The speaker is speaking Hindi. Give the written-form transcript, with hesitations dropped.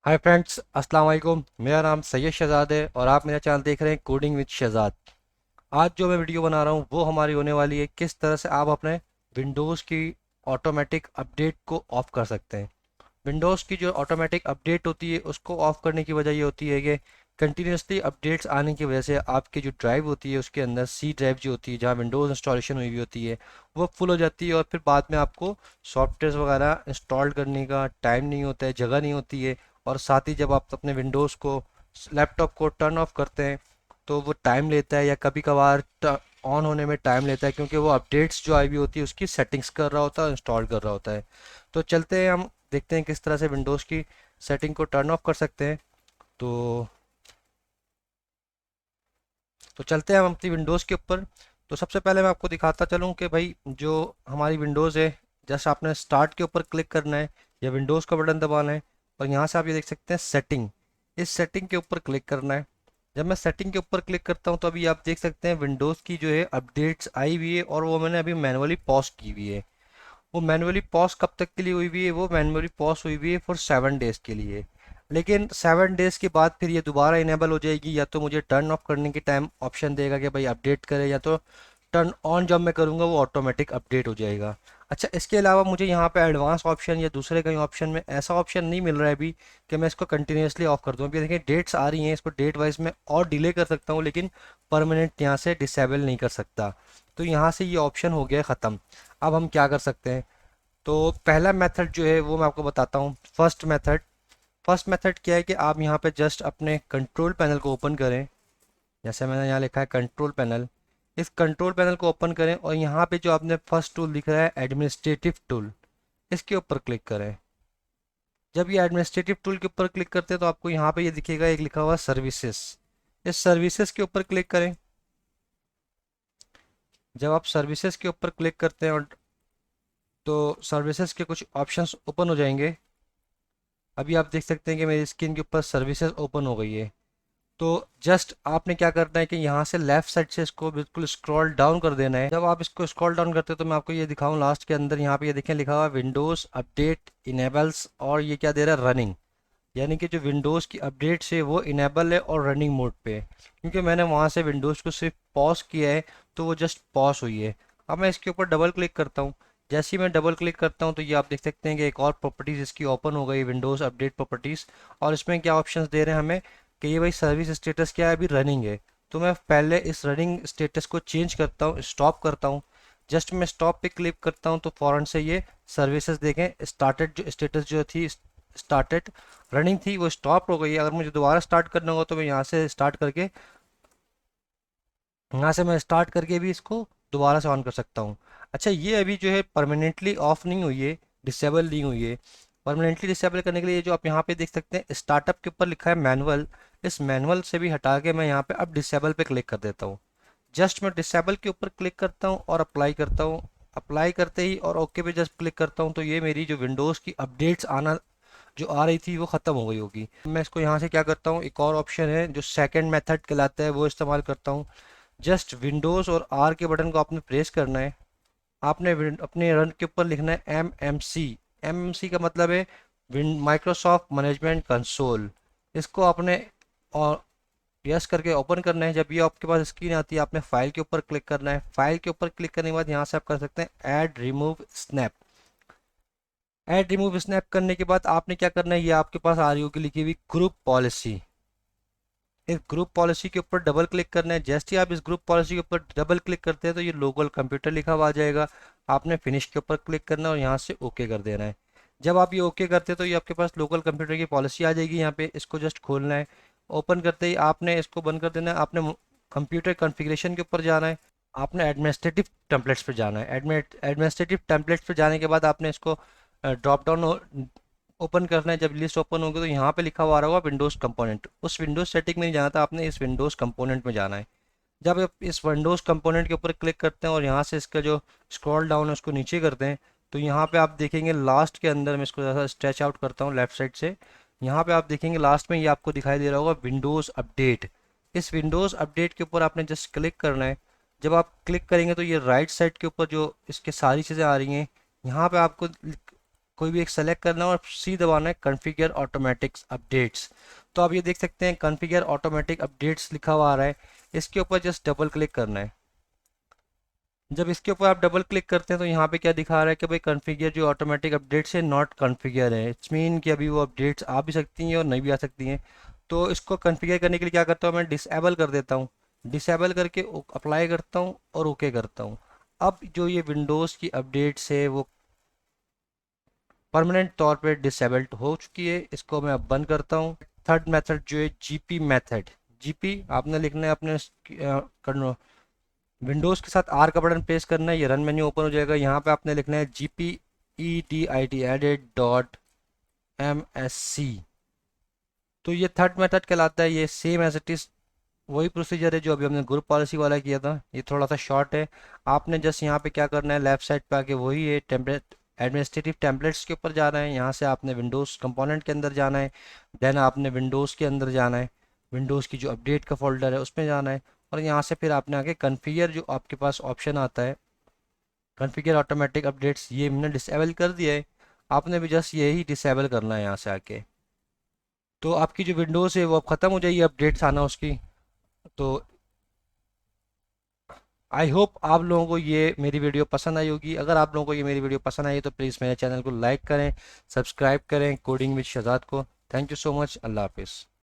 हाय फ्रेंड्स, अस्सलाम वालेकुम। मेरा नाम सैयद शहजाद है और आप मेरा चैनल देख रहे हैं कोडिंग विद शहजाद। आज जो मैं वीडियो बना रहा हूँ वो हमारी होने वाली है किस तरह से आप अपने विंडोज़ की ऑटोमेटिक अपडेट को ऑफ कर सकते हैं। विंडोज़ की जो ऑटोमेटिक अपडेट होती है उसको ऑफ करने की वजह ये होती है कि कंटिन्यूसली अपडेट्स आने की वजह से आपकी जो ड्राइव होती है उसके अंदर सी ड्राइव जो होती है जहाँ विंडोज़ इंस्टॉलेशन हुई हुई होती है वो फुल हो जाती है और फिर बाद में आपको सॉफ्टवेयर वगैरह इंस्टॉल करने का टाइम नहीं होता है, जगह नहीं होती है। और साथ ही जब आप अपने विंडोज़ को लैपटॉप को टर्न ऑफ करते हैं तो वो टाइम लेता है या कभी कभार ऑन होने में टाइम लेता है क्योंकि वो अपडेट्स जो आई हुई होती है उसकी सेटिंग्स कर रहा होता है, इंस्टॉल कर रहा होता है। तो चलते हैं, हम देखते हैं किस तरह से विंडोज़ की सेटिंग को टर्न ऑफ कर सकते हैं। तो तो चलते हैं हम अपनी विंडोज़ के ऊपर। तो सबसे पहले मैं आपको दिखाता चलूँ कि भाई जो हमारी विंडोज़ है, जैसे आपने स्टार्ट के ऊपर क्लिक करना है या विंडोज़ का बटन दबाना है और यहाँ से आप ये देख सकते हैं सेटिंग। इस सेटिंग के ऊपर क्लिक करना है। जब मैं सेटिंग के ऊपर क्लिक करता हूँ तो अभी आप देख सकते हैं विंडोज़ की जो है अपडेट्स आई हुई है और वो मैंने अभी मैनुअली पॉज की हुई है। वो मैनुअली पॉज कब तक के लिए हुई हुई है? वो मैनुअली पॉज हुई हुई है फॉर 7 डेज़ के लिए। लेकिन 7 डेज़ के बाद फिर ये दोबारा इनेबल हो जाएगी, या तो मुझे टर्न ऑफ करने के टाइम ऑप्शन देगा कि भाई अपडेट करे, या तो टर्न ऑन जब मैं करूँगा वो ऑटोमेटिक अपडेट हो जाएगा। अच्छा, इसके अलावा मुझे यहाँ पे एडवांस ऑप्शन या दूसरे कहीं ऑप्शन में ऐसा ऑप्शन नहीं मिल रहा है अभी कि मैं इसको कंटिन्यूसली ऑफ कर दूँ। अभी देखिए डेट्स आ रही हैं, इसको डेट वाइज मैं और डिले कर सकता हूँ लेकिन परमानेंट यहाँ से डिसेबल नहीं कर सकता। तो यहाँ से ये ऑप्शन हो गया ख़त्म। अब हम क्या कर सकते हैं? तो पहला मेथड जो है वो मैं आपको बताता हूँ। फर्स्ट मेथड क्या है कि आप यहाँ पे जस्ट अपने कंट्रोल पैनल को ओपन करें। जैसे मैंने यहाँ लिखा है कंट्रोल पैनल। इस कंट्रोल पैनल को ओपन करें और यहाँ पे जो आपने फर्स्ट टूल दिख रहा है एडमिनिस्ट्रेटिव टूल, इसके ऊपर क्लिक करें। जब ये एडमिनिस्ट्रेटिव टूल के ऊपर क्लिक करते हैं तो आपको यहाँ पे ये दिखेगा एक लिखा हुआ सर्विसेज। इस सर्विसेज के ऊपर क्लिक करें। जब आप सर्विसेज के ऊपर क्लिक करते हैं और तो सर्विसेज के कुछ ऑप्शंस ओपन हो जाएंगे। अभी आप देख सकते हैं कि मेरी स्क्रीन के ऊपर सर्विसेज ओपन हो गई है। तो जस्ट आपने क्या करना है कि यहाँ से लेफ्ट साइड से इसको बिल्कुल स्क्रॉल डाउन कर देना है। जब आप इसको स्क्रॉल डाउन करते हैं तो मैं आपको ये दिखाऊं लास्ट के अंदर यहाँ पे ये देखें लिखा हुआ विंडोज़ अपडेट इनेबल्स, और ये क्या दे रहा है, रनिंग। यानी कि जो विंडोज़ की अपडेट्स है वो इनेबल है और रनिंग मोड पे है, क्योंकि मैंने वहाँ से विंडोज़ को सिर्फ पॉज किया है तो वो जस्ट पॉज हुई है। अब मैं इसके ऊपर डबल क्लिक करता हूँ। जैसे ही मैं डबल क्लिक करता हूँ तो ये आप देख सकते हैं कि एक और प्रॉपर्टीज़ इसकी ओपन हो गई, विंडोज़ अपडेट प्रॉपर्टीज़। और इसमें क्या ऑप्शंस दे रहे हैं हमें कि ये भाई सर्विस स्टेटस क्या है, अभी रनिंग है। तो मैं पहले इस रनिंग स्टेटस को चेंज करता हूँ, स्टॉप करता हूँ। जस्ट मैं स्टॉप पे क्लिक करता हूँ तो फ़ौरन से ये सर्विसेज देखें स्टार्टेड जो स्टेटस जो थी स्टार्टेड रनिंग थी वो स्टॉप हो गई है। अगर मुझे दोबारा स्टार्ट करना होगा तो मैं यहाँ से स्टार्ट करके भी इसको दोबारा से ऑन कर सकता हूँ। अच्छा, ये अभी जो है परमानेंटली ऑफ नहीं हुई है, डिसेबल नहीं हुई है। परमानेंटली डिसेबल करने के लिए जो आप यहाँ पे देख सकते हैं स्टार्टअप के ऊपर लिखा है मैनुअल, इस मैनुअल से भी हटा के मैं यहाँ पे अब डिसेबल पे क्लिक कर देता हूँ। जस्ट मैं डिसेबल के ऊपर क्लिक करता हूँ और अप्लाई करता हूँ। अप्लाई करते ही और ओके पे जस्ट क्लिक करता हूँ तो ये मेरी जो विंडोज़ की अपडेट्स आना जो आ रही थी वो ख़त्म हो गई होगी। मैं इसको यहाँ से क्या करता हूँ, एक और ऑप्शन है जो सेकंड मेथड कहलाता है वो इस्तेमाल करता हूँ। जस्ट विंडोज़ और आर के बटन को आपने प्रेस करना है। आपने अपने रन के ऊपर लिखना है MMC। MMC का मतलब है माइक्रोसॉफ्ट मैनेजमेंट कंसोल। इसको आपने और यस करके ओपन करना है। जब ये आपके पास स्क्रीन आती है आपने फाइल के ऊपर क्लिक करना है। फाइल के ऊपर क्लिक करने के बाद यहाँ से आप कर सकते हैं add remove snap. Add remove snap करने के बाद आपने क्या करना है, ये आपके पास आ रही होगी लिखी हुई ग्रुप पॉलिसी। इस ग्रुप पॉलिसी के ऊपर डबल क्लिक करना है। जैसे ही आप इस ग्रुप पॉलिसी के ऊपर डबल क्लिक करते हैं तो ये लोकल कंप्यूटर लिखा हुआ आ जाएगा। आपने फिनिश के ऊपर क्लिक करना है और यहाँ से ओके कर देना है। जब आप ये ओके करते हैं तो ये आपके पास लोकल कंप्यूटर की पॉलिसी आ जाएगी। यहाँ पे इसको जस्ट खोलना है। ओपन करते ही आपने इसको बंद कर देना है। आपने कंप्यूटर कॉन्फ़िगरेशन के ऊपर जाना है। आपने एडमिनिस्ट्रेटिव टेम्पलेट्स पे जाना है। एडमिनिस्ट्रेटिव टेम्पलेट्स पे जाने के बाद आपने इसको ड्रॉप डाउन ओपन करना है। जब लिस्ट ओपन होगी तो यहाँ पे लिखा हुआ आ रहा होगा विंडोज़ कंपोनेंट। उस विंडोज़ सेटिंग में नहीं जाना था, आपने इस विंडोज़ कंपोनेंट में जाना है। जब आप इस विंडोज़ कंपोनेंट के ऊपर क्लिक करते हैं और यहाँ से इसका जो स्क्रॉल डाउन है उसको नीचे करते हैं तो यहाँ पे आप देखेंगे लास्ट के अंदर, मैं इसको ज़्यादा स्ट्रेच आउट करता हूँ लेफ्ट साइड से। यहाँ पे आप देखेंगे लास्ट में ये आपको दिखाई दे रहा होगा विंडोज़ अपडेट। इस विंडोज़ अपडेट के ऊपर आपने जस्ट क्लिक करना है। जब आप क्लिक करेंगे तो ये राइट साइड के ऊपर जो इसके सारी चीज़ें आ रही हैं यहाँ पे आपको कोई भी एक सेलेक्ट करना है और सी दबाना है, कॉन्फ़िगर ऑटोमेटिक अपडेट्स। तो आप ये देख सकते हैं कॉन्फ़िगर ऑटोमेटिक अपडेट्स लिखा हुआ आ रहा है, इसके ऊपर जस्ट डबल क्लिक करना है। जब इसके ऊपर आप डबल क्लिक करते हैं तो यहाँ पे क्या दिखा रहा है कि भाई कॉन्फ़िगर जो ऑटोमेटिक अपडेट्स है नॉट कॉन्फ़िगर है, इट्स मीन कि अभी वो अपडेट्स आ भी सकती हैं और नहीं भी आ सकती हैं। तो इसको कॉन्फ़िगर करने के लिए क्या करता हूँ, मैं डिसेबल कर देता हूँ, डिसेबल करके अप्लाई करता हूँ और ओके करता हूँ। अब जो ये विंडोज़ की अपडेट्स है वो परमानेंट तौर पे डिसेबल्ड हो चुकी है, इसको मैं अब बंद करता हूँ। थर्ड मेथड जो है जीपी मेथड, जीपी आपने लिखना है अपने विंडोज़ के साथ आर का बटन प्रेस करना है, ये रन मेन्यू ओपन हो जाएगा। यहाँ पे आपने लिखना है GP EDIT edit dot MSC। तो ये थर्ड मेथड कहलाता है, ये सेम एज इट इज़ वही प्रोसीजर है जो अभी हमने ग्रुप पॉलिसी वाला किया था, ये थोड़ा सा शॉर्ट है। आपने जस्ट यहाँ पे क्या करना है, लेफ्ट साइड पे आके वही है टेम्पलेट एडमिनिस्ट्रेटिव टेम्पलेट्स के ऊपर जाना है, यहाँ से आपने विंडोज़ कंपोनेंट के अंदर जाना है, देन आपने विंडोज़ के अंदर जाना है, विंडोज़ की जो अपडेट का फोल्डर है उसमें जाना है, और यहाँ से फिर आपने आके कन्फिगर जो आपके पास ऑप्शन आता है कॉन्फ़िगर ऑटोमेटिक अपडेट्स, ये हमने डिसेबल कर दिया है, आपने भी जस्ट यही डिसेबल करना है यहाँ से आके। तो आपकी जो विंडोज़ है वो अब ख़त्म हो जाएगी अपडेट्स आना उसकी। तो आई होप आप लोगों को ये मेरी वीडियो पसंद आई होगी। अगर आप लोगों को ये मेरी वीडियो पसंद आई तो प्लीज़ मेरे चैनल को लाइक करें, सब्सक्राइब करें कोडिंग विद शहजाद को। थैंक यू सो मच, अल्लाह हाफिज़।